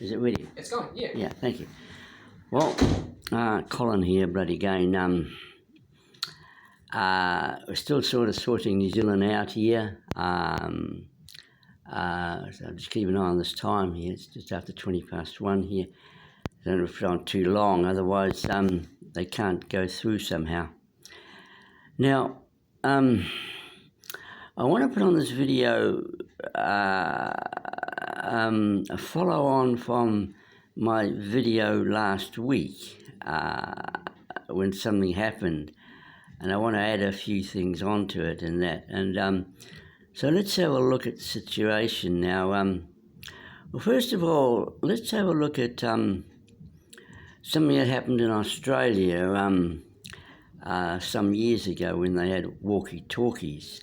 Is it ready? It's going, yeah. Yeah, thank you. Well, Colin here, bloody again. We're still sort of sorting New Zealand out here. So just keep an eye on this time here. It's just after 1:20 here. Don't know if it's on too long, otherwise they can't go through somehow. Now, I want to put on this video a follow on from my video last week when something happened, and I want to add a few things onto it and that. And so let's have a look at the situation now. Well, first of all, let's have a look at something that happened in Australia some years ago when they had walkie-talkies.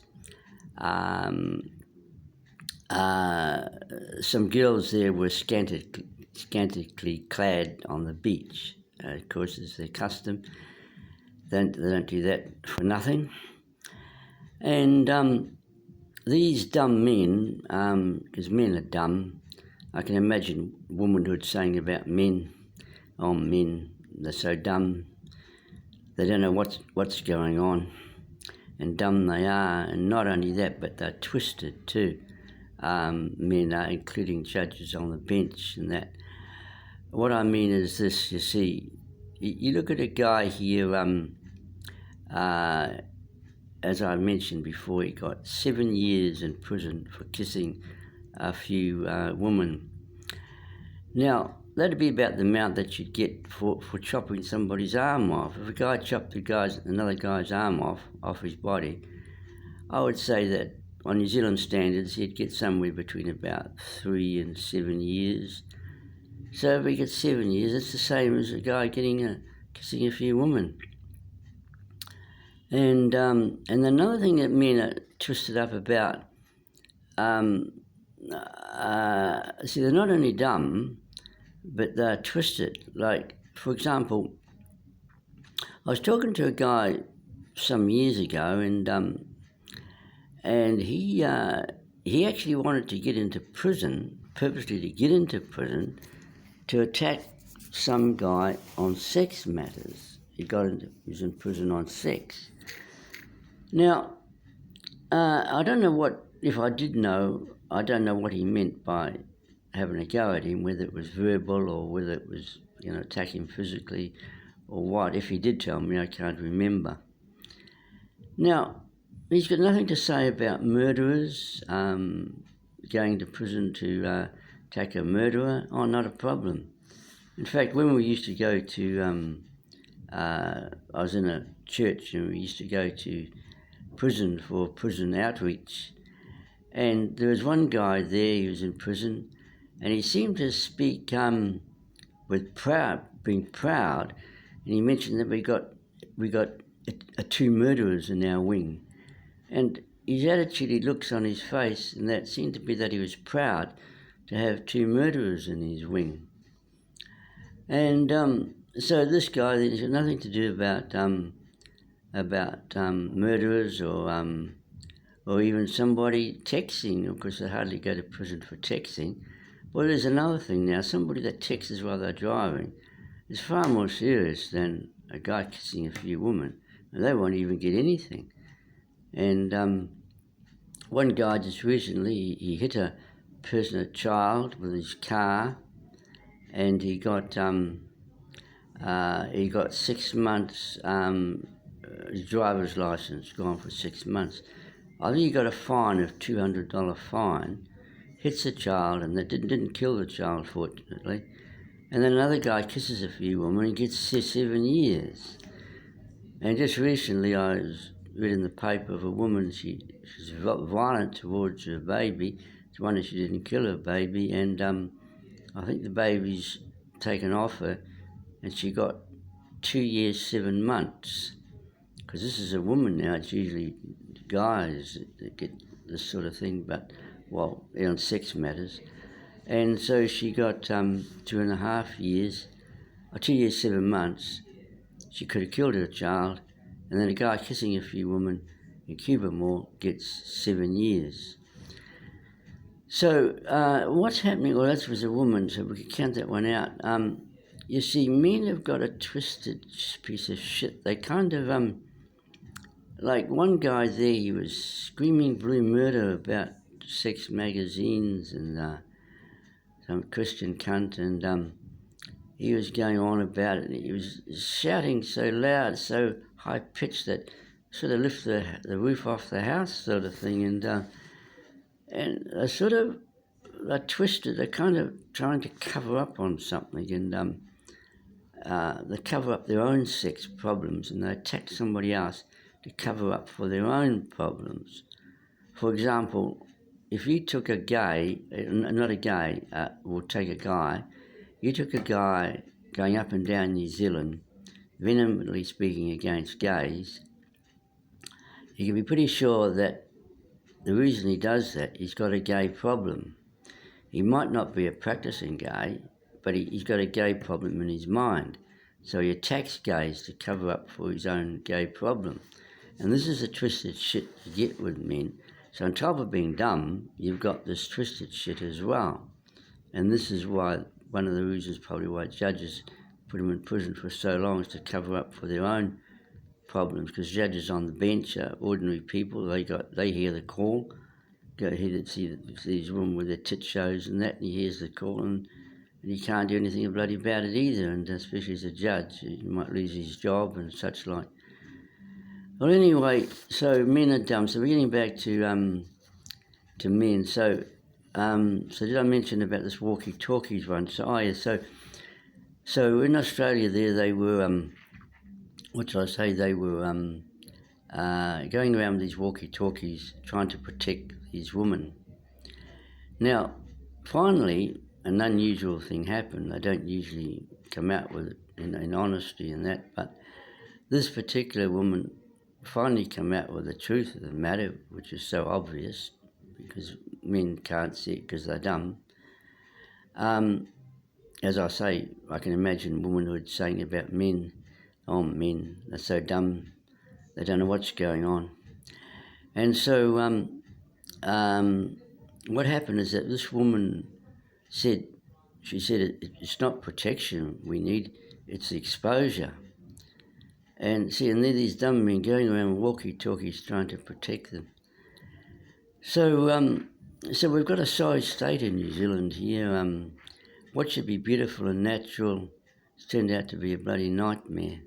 Some girls there were scantily clad on the beach. Of course, it's their custom. They don't do that for nothing. And these dumb men, because men are dumb, I can imagine womanhood saying about men, oh men, they're so dumb, they don't know what's going on, and dumb they are. And not only that, but they're twisted too. Men are, including judges on the bench and that. What I mean is this, you see, you look at a guy here, as I mentioned before, he got 7 years in prison for kissing a few women. Now, that'd be about the amount that you'd get for chopping somebody's arm off. If a guy chopped another guy's arm off his body, I would say that on New Zealand standards, he'd get somewhere between about 3 and 7 years. So if he gets 7 years, it's the same as a guy kissing a few women. And another thing that men are twisted up about, see, they're not only dumb, but they're twisted. Like, for example, I was talking to a guy some years ago, and he actually wanted to get into prison, purposely to get into prison, to attack some guy on sex matters. He was in prison on sex. Now, I don't know if I did know, I don't know what he meant by having a go at him, whether it was verbal or whether it was, attack him physically or what. If he did tell me, I can't remember. Now, he's got nothing to say about murderers, going to prison to attack a murderer. Oh, not a problem. In fact, when we used to go to, I was in a church and we used to go to prison for prison outreach, and there was one guy there, he was in prison, and he seemed to speak with being proud, and he mentioned that we got 2 murderers in our wing. And his attitude, he looks on his face, and that seemed to be that he was proud to have 2 murderers in his wing. And so this guy, there's nothing to do about murderers or even somebody texting. Of course, they hardly go to prison for texting. Well, there's another thing now. Somebody that texts while they're driving is far more serious than a guy kissing a few women. And they won't even get anything. And one guy just recently, he hit a child with his car, and he got 6 months, his driver's license gone for 6 months. I think he got a fine of $200 fine, hits a child, and that didn't kill the child, fortunately. And then another guy kisses a few women and gets 7 years. And just recently I was reading the paper of a woman, she's violent towards her baby. It's wondering she didn't kill her baby, and I think the baby's taken off her, and she got 2 years, 7 months. Because this is a woman now, it's usually guys that get this sort of thing, but, well, on sex matters. And so she got 2.5 years, or 2 years, 7 months. She could have killed her child, and then a guy kissing a few women in Cuba Mall gets 7 years. So what's happening? Well, that was a woman, so we could count that one out. You see, men have got a twisted piece of shit. They kind of like one guy there. He was screaming blue murder about sex magazines and some Christian cunt, and he was going on about it. And he was shouting so loud, so high pitched that sort of lift the roof off the house, sort of thing, and I sort of they're twisted. They're kind of trying to cover up on something, and they cover up their own sex problems, and they attack somebody else to cover up for their own problems. For example, if you took a gay, not a gay, we'll take a guy. You took a guy going up and down New Zealand, vehemently speaking against gays. You can be pretty sure that the reason he does that, he's got a gay problem. He might not be a practicing gay, but he's got a gay problem in his mind. So he attacks gays to cover up for his own gay problem. And this is the twisted shit you get with men. So on top of being dumb, you've got this twisted shit as well. And this is why, one of the reasons probably why judges put them in prison for so long is to cover up for their own problems, because judges on the bench are ordinary people. They hear the call, go ahead and see these women with their tit shows and that, and he hears the call, and he can't do anything bloody about it either, and especially as a judge, he might lose his job and such like. Well, anyway, so men are dumb. So we're getting back to men. So did I mention about this walkie-talkies one? So in Australia there they were, what shall I say, they were going around with these walkie-talkies trying to protect these women. Now, finally, an unusual thing happened. They don't usually come out with it in honesty and that, but this particular woman finally come out with the truth of the matter, which is so obvious because men can't see it because they're dumb. As I say, I can imagine womanhood saying about men, oh, men, they're so dumb, they don't know what's going on. And so what happened is that this woman said, it's not protection we need, it's the exposure. And see, and they're these dumb men going around with walkie-talkies trying to protect them. So so we've got a sorry state in New Zealand here. What should be beautiful and natural has turned out to be a bloody nightmare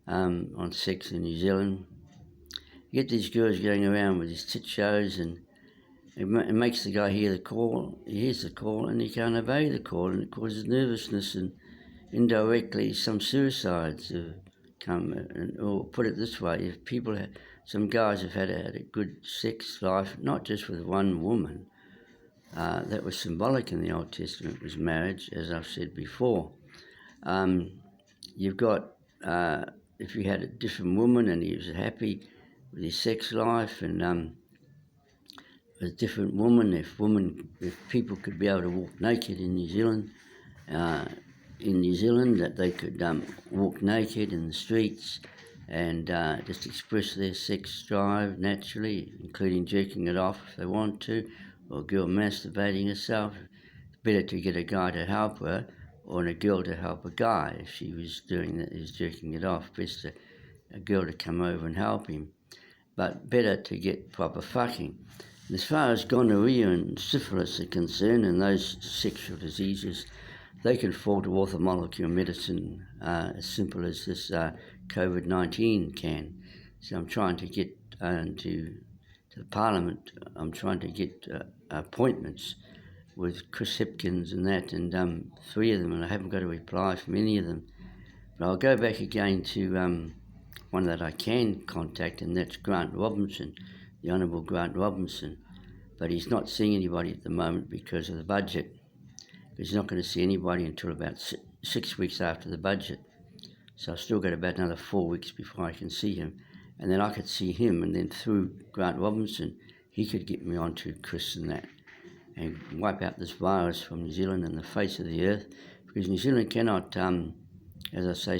on sex in New Zealand. You get these girls going around with these tit shows, and it makes the guy hear the call. He hears the call and he can't obey the call, and it causes nervousness, and indirectly some suicides have come. Or put it this way, if people some guys have had a good sex life, not just with one woman, that was symbolic in the Old Testament, was marriage, as I've said before. You've got, if you had a different woman and he was happy with his sex life, and a different woman, if people could be able to walk naked in New Zealand, that they could walk naked in the streets and just express their sex drive naturally, including jerking it off if they want to, or a girl masturbating herself. It's better to get a guy to help her, or a girl to help a guy if she was doing that, is jerking it off. Best a girl to come over and help him, but better to get proper fucking. And as far as gonorrhea and syphilis are concerned, and those sexual diseases, they can fall to orthomolecular medicine as simple as this COVID-19 can. So I'm trying to get to the Parliament, I'm trying to get appointments with Chris Hipkins and that, and 3 of them, and I haven't got a reply from any of them. But I'll go back again to one that I can contact, and that's Grant Robinson, the Honourable Grant Robinson. But he's not seeing anybody at the moment because of the budget. He's not going to see anybody until about 6 weeks after the budget. So I've still got about another 4 weeks before I can see him. And then I could see him, and then through Grant Robinson, he could get me onto Chris and that, and wipe out this virus from New Zealand and the face of the earth, because New Zealand cannot, as I say,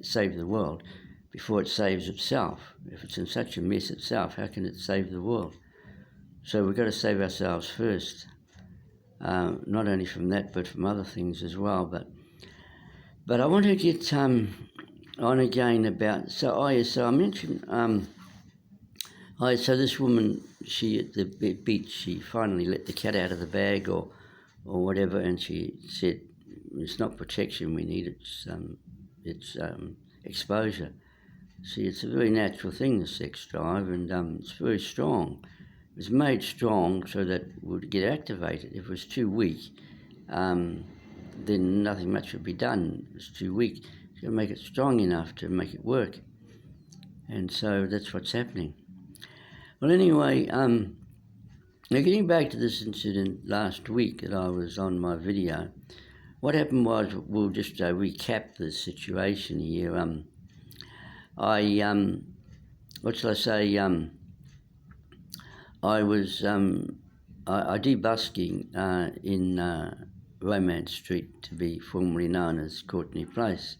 save the world before it saves itself. If it's in such a mess itself, how can it save the world? So we've got to save ourselves first, not only from that but from other things as well. But I want to get on again about so I mentioned so this woman, she at the beach, she finally let the cat out of the bag or whatever, and she said it's not protection we need, it's exposure. See, it's a very natural thing, the sex drive, and it's very strong. It was made strong so that it would get activated. If it was too weak, then nothing much would be done. It was too weak. You've got to make it strong enough to make it work. And so that's what's happening. Well, anyway, now getting back to this incident last week that I was on my video, what happened was, we'll just recap the situation here. What shall I say? I do busking in Romance Street, to be formerly known as Courtenay Place.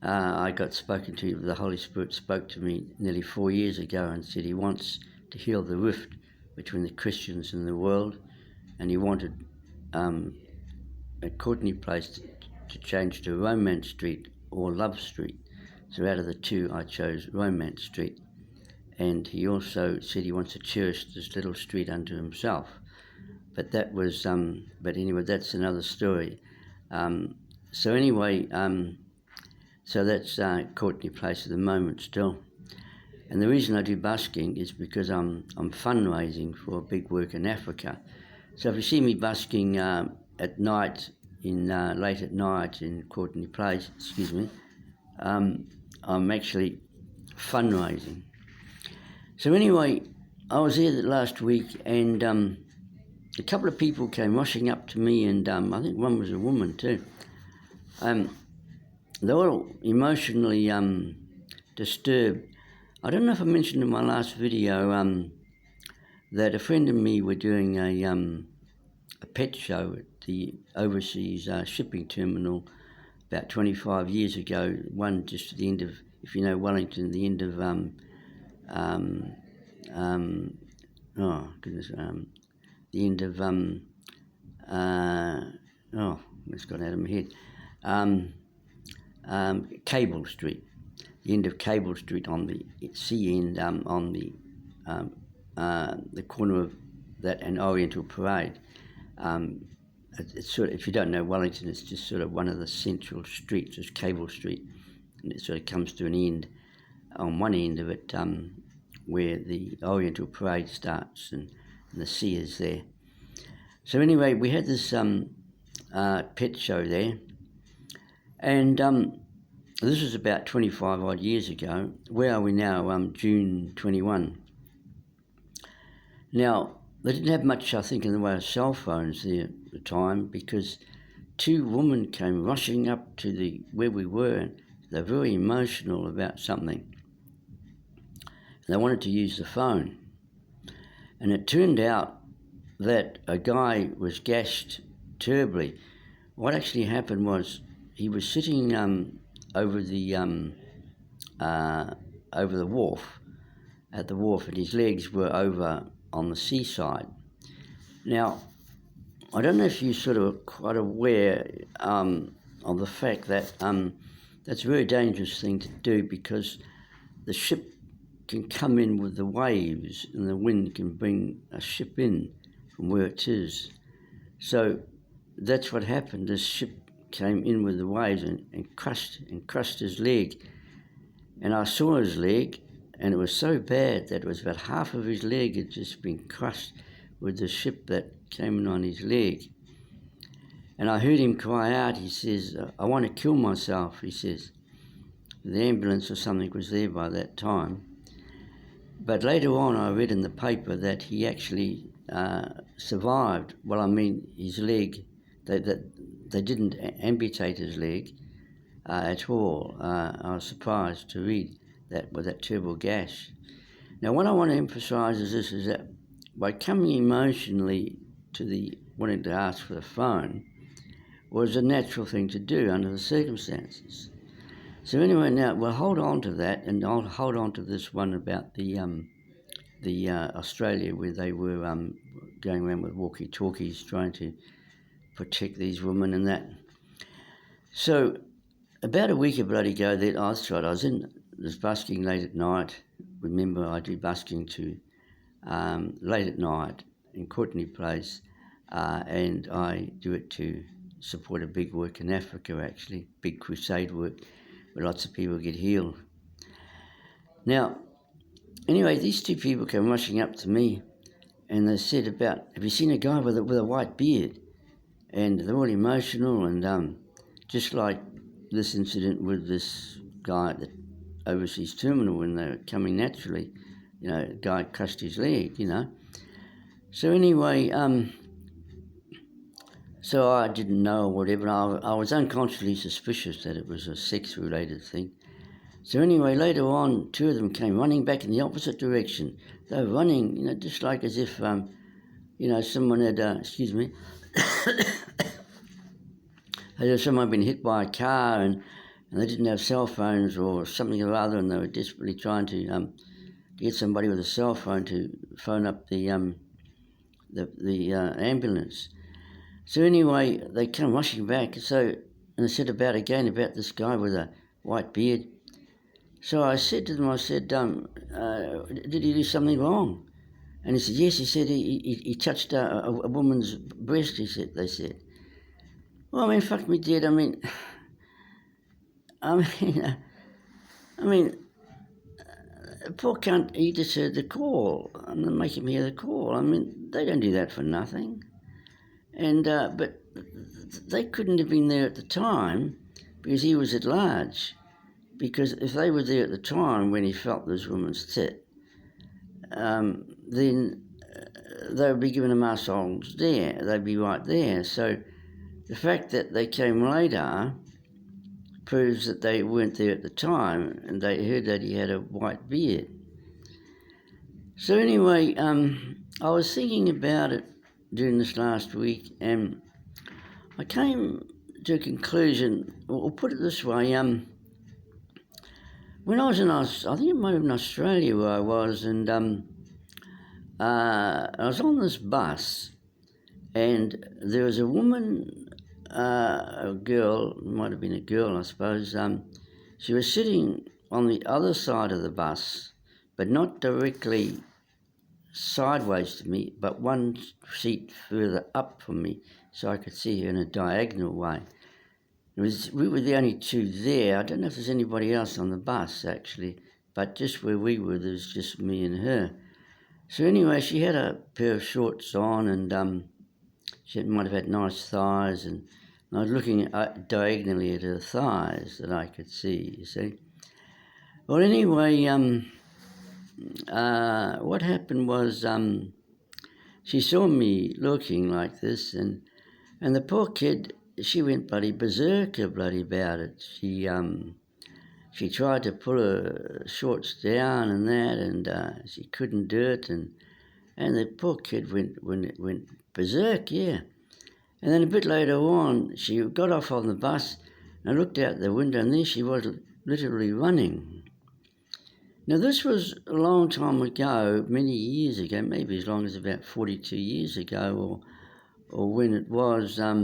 I got spoken to, the Holy Spirit spoke to me nearly 4 years ago and said he wants to heal the rift between the Christians and the world, and he wanted a Courtenay Place to change to Romance Street or Love Street. So out of the two, I chose Romance Street. And he also said he wants to cherish this little street unto himself. But that was, but anyway, that's another story. So anyway, so that's Courtenay Place at the moment still. And the reason I do busking is because I'm fundraising for a big work in Africa. So if you see me busking at night, late at night in Courtenay Place, I'm actually fundraising. So anyway, I was there last week, and a couple of people came rushing up to me, and I think one was a woman too. They were all emotionally disturbed. I don't know if I mentioned in my last video that a friend and me were doing a pet show at the overseas shipping terminal about 25 years ago, one just at the end of, if you know Wellington, the end of, the end of, it's gone out of my head, Cable Street, the end of Cable Street on the sea end, on the corner of that and Oriental Parade. It's sort of, if you don't know Wellington, it's just sort of one of the central streets, it's Cable Street, and it sort of comes to an end on one end of it where the Oriental Parade starts and the sea is there. So anyway, we had this pet show there, and this was about 25 odd years ago. Where are we now? June 21. Now, they didn't have much, I think, in the way of cell phones there at the time, because two women came rushing up to where we were, and they're very emotional about something. They wanted to use the phone. And it turned out that a guy was gashed terribly. What actually happened was he was sitting over the wharf, at the wharf, and his legs were over on the seaside. Now, I don't know if you're sort of quite aware of the fact that that's a very dangerous thing to do, because the ship can come in with the waves and the wind can bring a ship in from where it is. So that's what happened. This ship came in with the waves and crushed his leg. And I saw his leg, and it was so bad that it was about half of his leg had just been crushed with the ship that came in on his leg. And I heard him cry out. He says, I want to kill myself, he says. The ambulance or something was there by that time. But later on I read in the paper that he actually survived. Well, I mean, his leg, they didn't amputate his leg at all. I was surprised to read that with that terrible gash. Now, what I want to emphasise is this, is that by coming emotionally to wanting to ask for the phone was a natural thing to do under the circumstances. So anyway, now we'll hold on to that, and I'll hold on to this one about the Australia, where they were going around with walkie-talkies trying to protect these women and that. So about a week ago, that I was busking late at night. Remember, I do busking too, late at night in Courtney Place, and I do it to support a big work in Africa, actually, big crusade work where lots of people get healed. Now, anyway, these two people came rushing up to me and they said have you seen a guy with a white beard? And they're all emotional, and just like this incident with this guy at the overseas terminal when they were coming naturally, a guy crushed his leg, So anyway, so I didn't know or whatever. I was unconsciously suspicious that it was a sex-related thing. So anyway, later on, two of them came running back in the opposite direction. They were running, just like as if, someone had, as if someone had been hit by a car and they didn't have cell phones or something or other, and they were desperately trying to get somebody with a cell phone to phone up the ambulance. So anyway, they come rushing back. And they said about this guy with a white beard. So I said to them, did he do something wrong? And he said, yes. He said he touched a woman's breast. They said. Well, fuck me dead. Poor cunt, he just heard the call, and then make him hear the call. They don't do that for nothing. And but they couldn't have been there at the time because he was at large. Because if they were there at the time when he felt this woman's tit, then they would be given a massage there. They'd be right there. So the fact that they came later proves that they weren't there at the time, and they heard that he had a white beard. So anyway, I was thinking about it during this last week, and I came to a conclusion. Or put it this way: when I was I think it might have been Australia where I was, and I was on this bus, and there was a woman. A girl, might have been a girl, I suppose. She was sitting on the other side of the bus, but not directly sideways to me, but one seat further up from me, so I could see her in a diagonal way. We were the only two there. I don't know if there's anybody else on the bus, actually, but just where we were, there was just me and her. So anyway, she had a pair of shorts on, and she might have had nice thighs, and I was looking diagonally at her thighs that I could see, you see. Well, anyway, what happened was she saw me looking like this, and the poor kid, she went bloody berserker about it. She tried to pull her shorts down and that, and she couldn't do it, and the poor kid went berserk, yeah. And then a bit later on, she got off on the bus, and I looked out the window, and there she was literally running. Now, this was a long time ago, many years ago, maybe as long as about 42 years ago, or when it was, I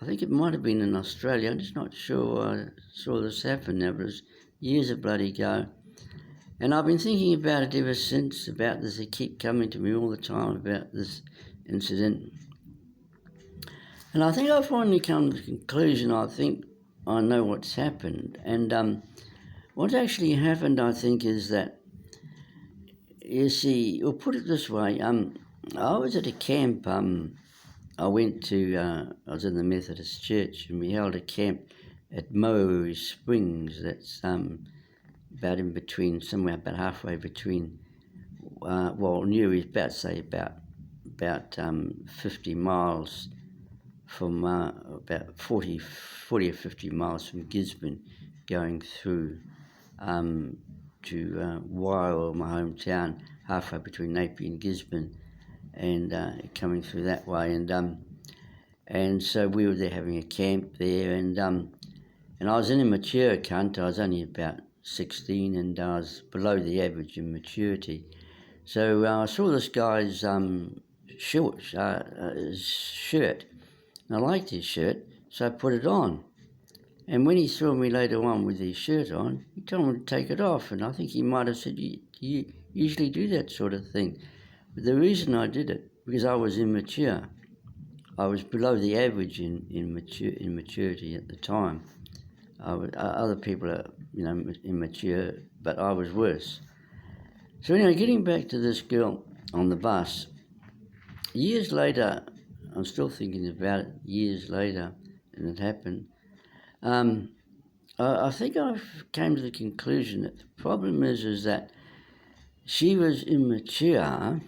think it might have been in Australia. I'm just not sure I saw this happen now, but it was years ago. And I've been thinking about it ever since, about this. They keep coming to me all the time about this incident. And I think I finally come to the conclusion, I think I know what's happened. And what's actually happened, I think, is that, you see, or put it this way, I was at a camp, I was in the Methodist Church, and we held a camp at Maui Springs. That's about in between, somewhere about halfway between, about 50 miles from about 40 or 50 miles from Gisborne, going through to Wairoa, my hometown, halfway between Napier and Gisborne, and coming through that way. And so we were there having a camp there, and I was an immature cunt. I was only about 16, and I was below the average in maturity. So I saw this guy's shirt, and I liked his shirt, so I put it on. And when he saw me later on with his shirt on, he told me to take it off, and I think he might have said, you usually do that sort of thing. But the reason I did it, because I was immature. I was below the average in maturity at the time. Other people are, immature, but I was worse. So anyway, getting back to this girl on the bus, years later, I'm still thinking about it, years later, and it happened. I think I came to the conclusion that the problem is that she was immature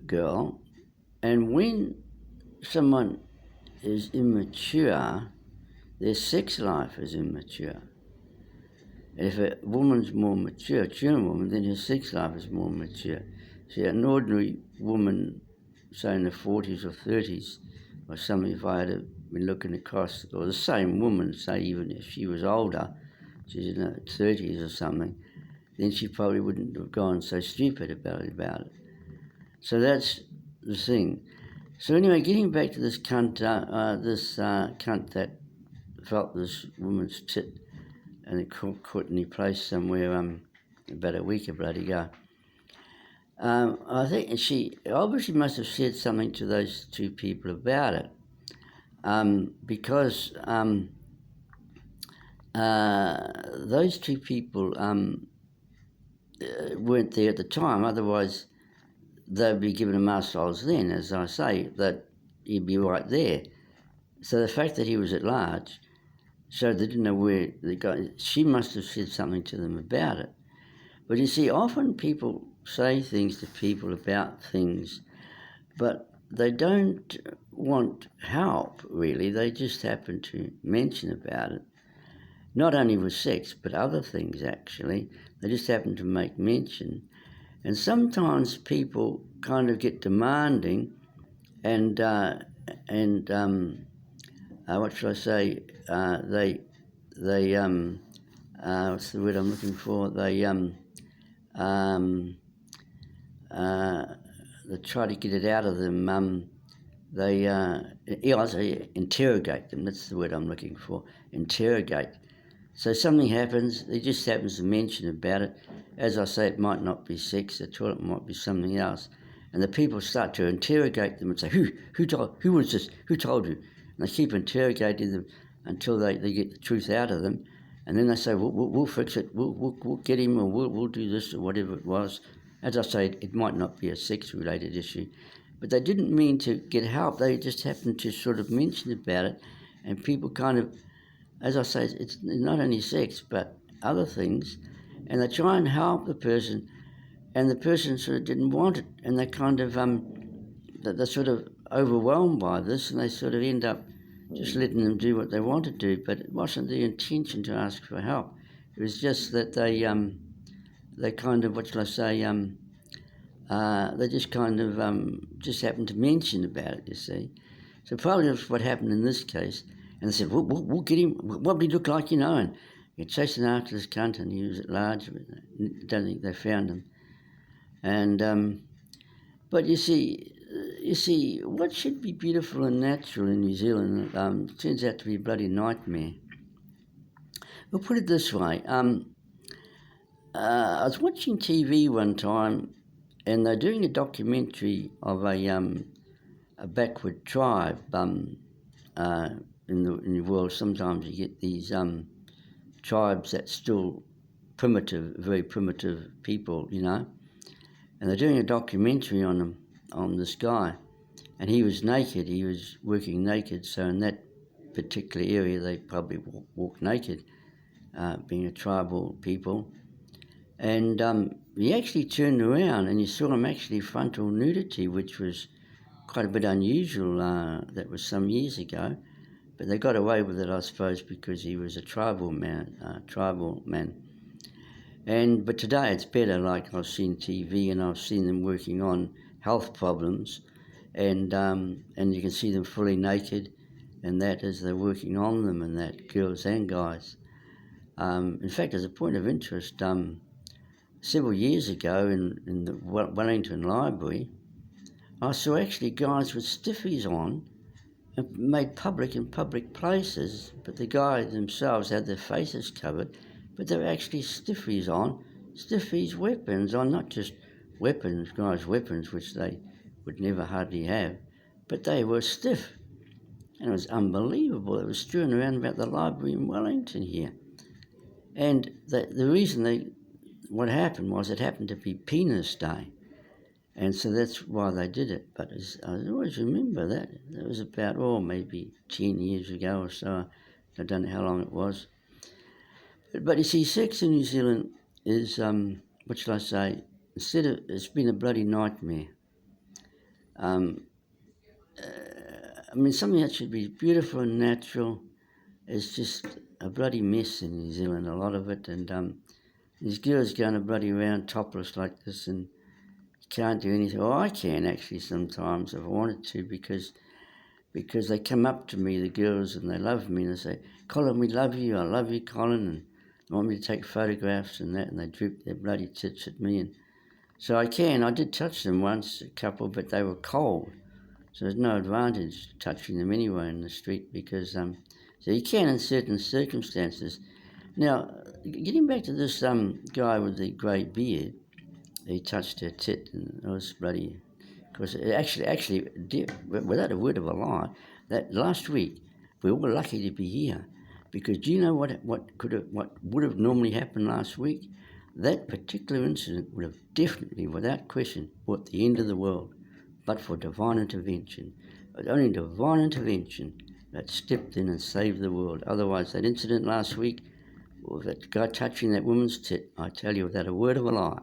girl, and when someone is immature, their sex life is immature. And if a woman's more mature, woman, then her sex life is more mature. See, an ordinary woman, say in the 40s or 30s, or something, if I had been looking across, or the same woman, say even if she was older, she's in her 30s or something, then she probably wouldn't have gone so stupid about it. So that's the thing. So anyway, getting back to this cunt, cunt that felt this woman's tit and it caught in place somewhere about a week ago. I think she obviously must have said something to those two people about it, because those two people weren't there at the time. Otherwise, they'd be given a massage then, as I say, that he'd be right there. So the fact that he was at large showed they didn't know where the guy. She must have said something to them about it. But you see, often people say things to people about things, but they don't want help, really. They just happen to mention about it. Not only with sex, but other things, actually. They just happen to make mention. And sometimes people kind of get demanding and what should I say? They what's the word I'm looking for? They try to get it out of them. I say interrogate them. That's the word I'm looking for. Interrogate. So something happens. He just happens to mention about it. As I say, it might not be sex at all. It might be something else. And the people start to interrogate them and say, who was this? Who told you? And they keep interrogating them until they get the truth out of them. And then they say, we'll fix it. We'll get him, or we'll do this, or whatever it was. As I say, it might not be a sex-related issue. But they didn't mean to get help. They just happened to sort of mention about it. And people kind of, as I say, it's not only sex, but other things. And they try and help the person, and the person sort of didn't want it. And they kind of, they're sort of overwhelmed by this, and they sort of end up just letting them do what they want to do. But it wasn't the intention to ask for help. It was just that they kind of, what shall I say, they just kind of just happened to mention about it, you see. So probably that's what happened in this case. And they said, we'll get him, what would he look like, And you're chasing after this cunt, and he was at large, but I don't think they found him. And, but you see, what should be beautiful and natural in New Zealand turns out to be a bloody nightmare. We'll put it this way. I was watching TV one time, and they're doing a documentary of a backward tribe in the world. Sometimes you get these tribes that's still primitive, very primitive people, And they're doing a documentary on them, on this guy. And he was naked, he was working naked, so in that particular area they probably walk naked, being a tribal people. And he actually turned around and you saw him actually frontal nudity, which was quite a bit unusual. That was some years ago. But they got away with it, I suppose, because he was a tribal man. But today it's better. Like I've seen TV and I've seen them working on health problems, and you can see them fully naked, and that as they're working on them, and that girls and guys. In fact, as a point of interest, several years ago in the Wellington Library, I saw actually guys with stiffies on, made public in public places, but the guys themselves had their faces covered, but they were actually stiffies on, stiffies weapons on, not just weapons, guys' weapons, which they would never hardly have, but they were stiff. And it was unbelievable. It was strewn around about the library in Wellington here. And the reason what happened was it happened to be Penis Day. And so that's why they did it. But I always remember that. That was about, maybe 10 years ago or so. I don't know how long it was. But you see, sex in New Zealand is, what shall I say, it's been a bloody nightmare. Something that should be beautiful and natural is just a bloody mess in New Zealand, a lot of it. And these girls going bloody around topless like this and can't do anything. Well, I can actually sometimes if I wanted to because they come up to me, the girls, and they love me and they say, "Colin, we love you. I love you, Colin," and they want me to take photographs and that, and they droop their bloody tits at me. And so I did touch them once, a couple, but they were cold. So there's no advantage touching them anyway in the street because, so you can in certain circumstances. Now, getting back to this guy with the grey beard, he touched her tit and it was bloody, because actually, without a word of a lie, that last week we were lucky to be here because do you know what would have normally happened last week? That particular incident would have definitely, without question, brought the end of the world. But for divine intervention. It was only divine intervention that stepped in and saved the world. Otherwise, that incident last week, or that guy touching that woman's tit, I tell you, without a word of a lie,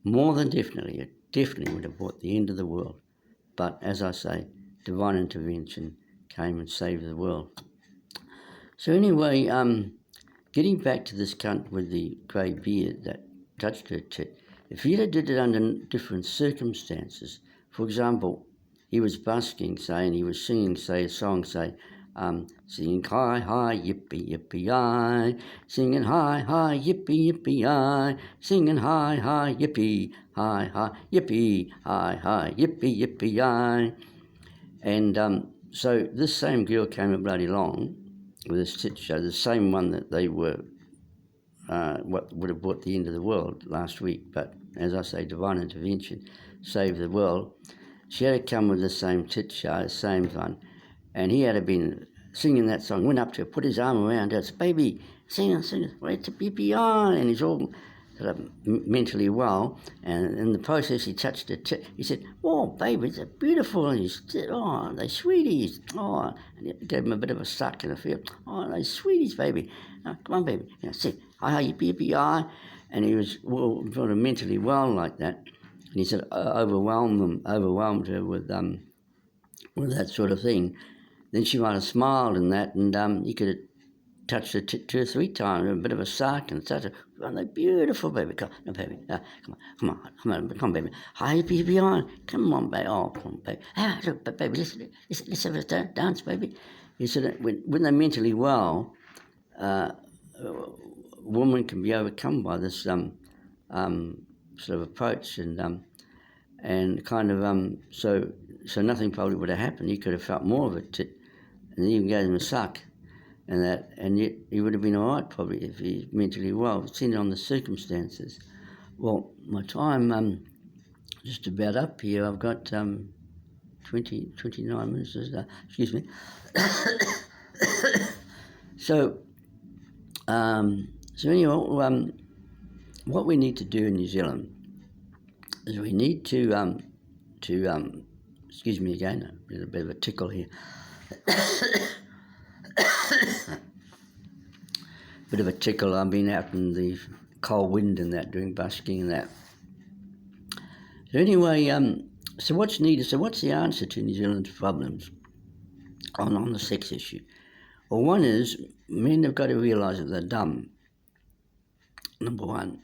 more than definitely, it definitely would have brought the end of the world. But as I say, divine intervention came and saved the world. So anyway, getting back to this cunt with the grey beard that touched her tit, if he did it under different circumstances, for example, he was busking, and he was singing, a song, singing hi, hi, yippee, yippee, I, singing hi, hi, yippee, yippee, I, singing hi, hi, yippee, yippee, hi, yippee, yippee, I. And so this same girl came a bloody long with this tit show, the same one that they were, what would have brought the end of the world last week, but as I say, divine intervention saved the world. She had to come with the same tit show, same one, and he had been singing that song, went up to her, put his arm around her, said, "Baby, sing it, wait to be on," and he's all sort of mentally well, and in the process he touched her tit. He said, "Oh, baby, they're beautiful," and he said, "Oh, they sweeties," and he gave him a bit of a suck and a feel, "Oh, they sweeties, baby, come on, baby, sit, hi, yippee, yippee, and he was sort of mentally well like that. And he said, overwhelmed her with that sort of thing. Then she might have smiled and that, and he could have touched her 2 or 3 times, a bit of a suck and such. "Oh, they're beautiful, baby. Come on, baby. Come on, baby. Hi, baby, on. Come on, baby. Oh, come on, baby. Look, baby, let's have a dance, baby." He said, when they're mentally well, a woman can be overcome by this sort of approach and kind of so nothing probably would have happened. He could have felt more of it, and even gave him a suck, and yet he would have been all right probably if he's mentally well. Depending on the circumstances. Well, my time just about up here. I've got 29 minutes. Excuse me. So anyway, what we need to do in New Zealand is we need to excuse me again, there's a bit of a tickle here. Bit of a tickle. I've been out in the cold wind and that, doing busking and that. So anyway, so what's needed? So what's the answer to New Zealand's problems on the sex issue? Well, one is men have got to realise that they're dumb. Number one.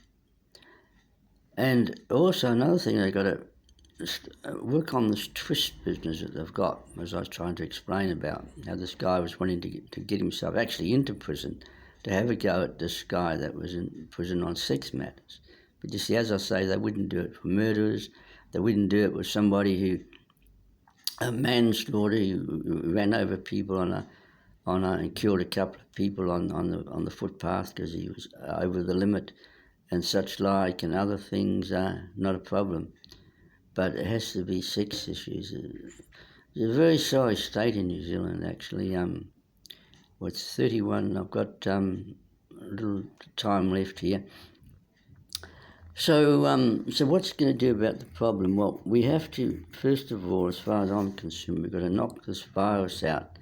And also another thing, they've got to work on this twist business that they've got, as I was trying to explain about how this guy was wanting to get himself actually into prison to have a go at this guy that was in prison on sex matters. But you see, as I say, they wouldn't do it for murderers. They wouldn't do it with somebody who a manslaughter who ran over people and killed a couple of people on the footpath because he was over the limit and such like, and other things are not a problem. But it has to be sex issues. It's a very sorry state in New Zealand, actually. It's 31. I've got a little time left here. So what's going to do about the problem? Well, we have to, first of all, as far as I'm concerned, we've got to knock this virus out,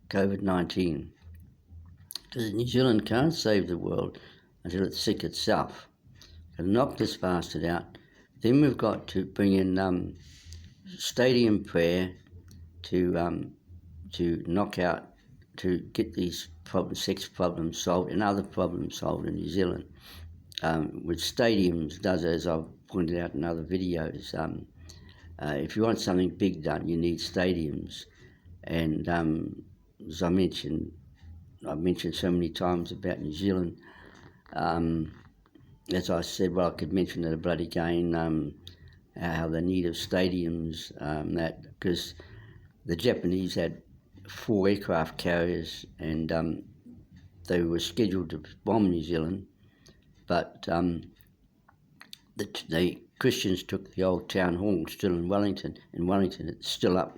COVID-19. Because New Zealand can't save the world until it's sick itself. We've got to knock this bastard out. Then we've got to bring in stadium prayer to knock out, to get these sex problems solved and other problems solved in New Zealand. With stadiums does, as I've pointed out in other videos, if you want something big done, you need stadiums. And as I've mentioned so many times about New Zealand, as I said, well, I could mention it bloody again, how the need of stadiums, because the Japanese had 4 aircraft carriers and they were scheduled to bomb New Zealand. But the Christians took the old town hall still in Wellington. In Wellington, it's still up.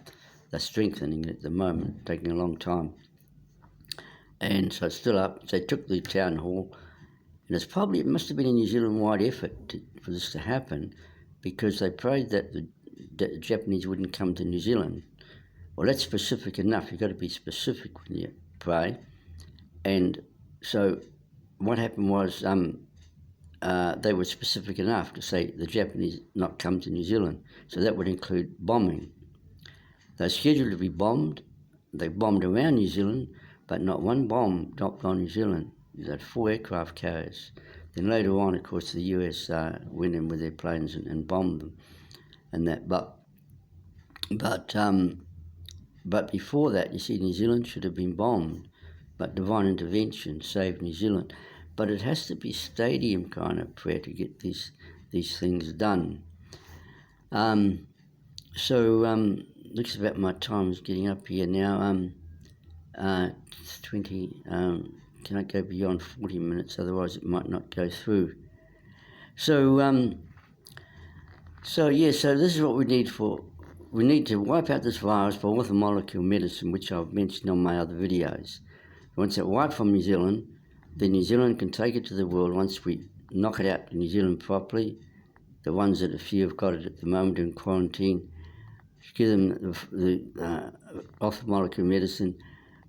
They're strengthening it at the moment, taking a long time. And so it's still up. So they took the town hall. And it must have been a New Zealand-wide effort for this to happen because they prayed that the Japanese wouldn't come to New Zealand. Well, that's specific enough. You've got to be specific when you pray. And so what happened was they were specific enough to say the Japanese not come to New Zealand. So that would include bombing. They're scheduled to be bombed. They bombed around New Zealand, but not one bomb dropped on New Zealand. They had 4 aircraft carriers. Then later on, of course, the US went in with their planes and bombed them, and that. But before that, you see, New Zealand should have been bombed, but divine intervention saved New Zealand. But it has to be stadium kind of prayer to get these things done. Looks about my time is getting up here now. It's 20. Cannot go beyond 40 minutes, otherwise it might not go through. So this is what we need for. We need to wipe out this virus by orthomolecule medicine, which I've mentioned on my other videos. Once it's wiped from New Zealand, then New Zealand can take it to the world. Once we knock it out in New Zealand properly, the ones that a few have got it at the moment in quarantine, give them the orthomolecule medicine,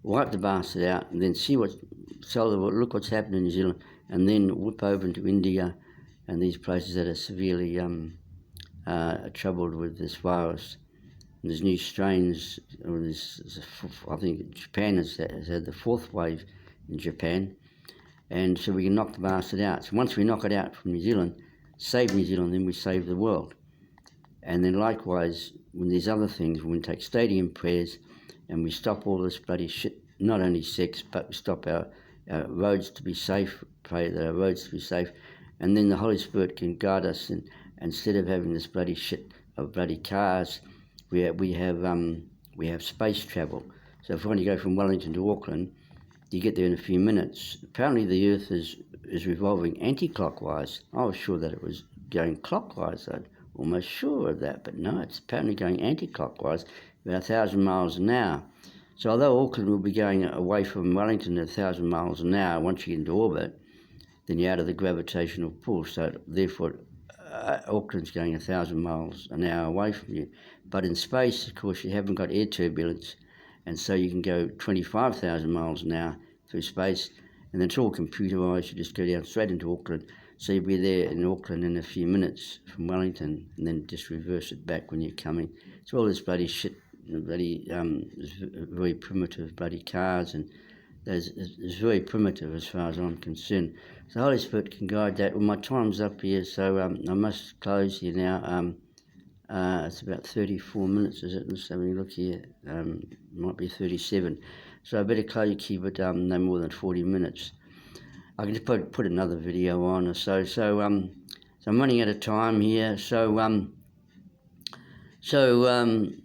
wipe the bastard out, and then tell them, look what's happened in New Zealand, and then whip over into India and these places that are severely troubled with this virus. And there's new strains. I think Japan has had the 4th wave in Japan, and so we can knock the bastard out. So once we knock it out from New Zealand, save New Zealand, then we save the world. And then likewise, when there's other things, when we take stadium prayers and we stop all this bloody shit, not only sex, but we stop our roads to be safe, pray that our roads to be safe, and then the Holy Spirit can guide us, and instead of having this bloody shit of bloody cars, we have space travel. So if we want to go from Wellington to Auckland, you get there in a few minutes. Apparently the Earth is revolving anti-clockwise. I was sure that it was going clockwise. I'm almost sure of that, but no, it's apparently going anti-clockwise, about 1,000 miles an hour. So although Auckland will be going away from Wellington at 1,000 miles an hour, once you get into orbit, then you're out of the gravitational pull. So therefore, Auckland's going 1,000 miles an hour away from you. But in space, of course, you haven't got air turbulence, and so you can go 25,000 miles an hour through space, and then it's all computerised. You just go down straight into Auckland. So you'll be there in Auckland in a few minutes from Wellington, and then just reverse it back when you're coming. So all this bloody shit, bloody very primitive bloody cars, and it's very primitive as far as I'm concerned. So the Holy Spirit can guide that. Well, my time's up here, so I must close here now. It's about 34 minutes, is it? Let's have a look here. Might be 37. So I better keep it no more than 40 minutes. I can just put another video on or so. So So I'm running out of time here. So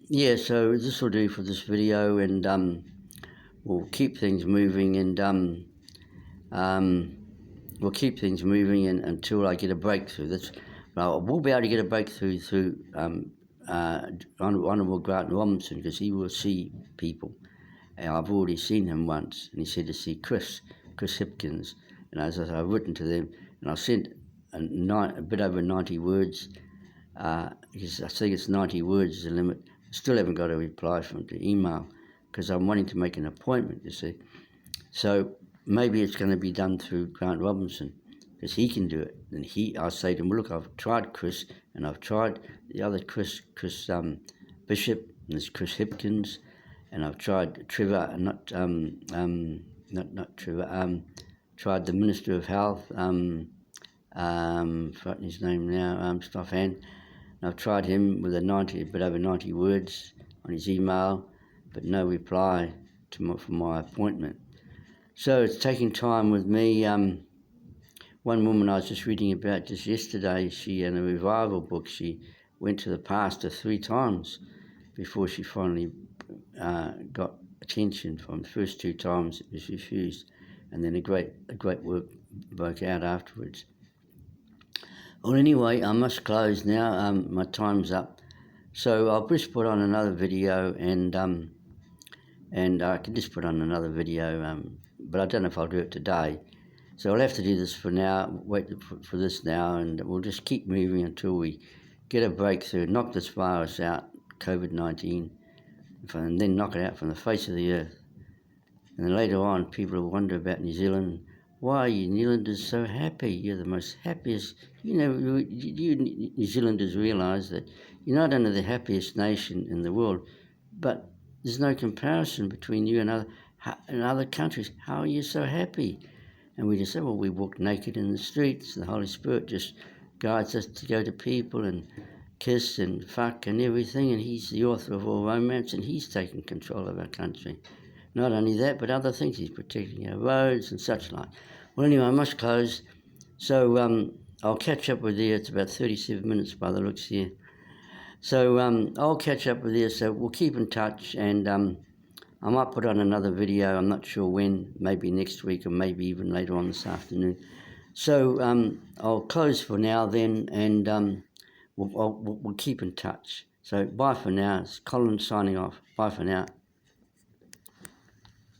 yeah. So this will do for this video, and we'll keep things moving, and we'll keep things moving until I get a breakthrough. We'll be able to get a breakthrough through Honourable Grant Robinson, because he will see people. And I've already seen him once, and he said to see Chris Hipkins. And as I've written to them, and I've sent a bit over 90 words, because I think it's 90 words is the limit. Still haven't got a reply from the email, because I'm wanting to make an appointment, you see. So maybe it's going to be done through Grant Robinson, because he can do it. And I say to him, look, I've tried Chris, and I've tried the other Chris Bishop, and there's Chris Hipkins, and I've tried Trevor, not Trevor. Tried the Minister of Health, forgotten his name now, Stefan. I've tried him with a bit over 90 words on his email, but no reply for my appointment. So it's taking time with me. One woman I was just reading about just yesterday, she, in a revival book, she went to the pastor 3 times before she finally got attention. From the first 2 times it was refused, and then a great work broke out afterwards. Well, anyway, I must close now. My time's up. So I'll just put on another video, and I can just put on another video, but I don't know if I'll do it today. So I'll have to do this for now, wait for this now, and we'll just keep moving until we get a breakthrough, knock this virus out, COVID-19, and then knock it out from the face of the earth. And then later on, people will wonder about New Zealand. Why are you New Zealanders so happy? You're the most happiest. You New Zealanders realise that you're not only the happiest nation in the world, but there's no comparison between you and other countries. How are you so happy? And we just say, well, we walk naked in the streets. The Holy Spirit just guides us to go to people and kiss and fuck and everything. And He's the author of all romance, and He's taking control of our country. Not only that, but other things. He's protecting our roads and such like. Well, anyway, I must close. So I'll catch up with you. It's about 37 minutes by the looks here. So I'll catch up with you. So we'll keep in touch, and I might put on another video. I'm not sure when. Maybe next week, or maybe even later on this afternoon. So I'll close for now then, and we'll keep in touch. So bye for now. It's Colin signing off. Bye for now.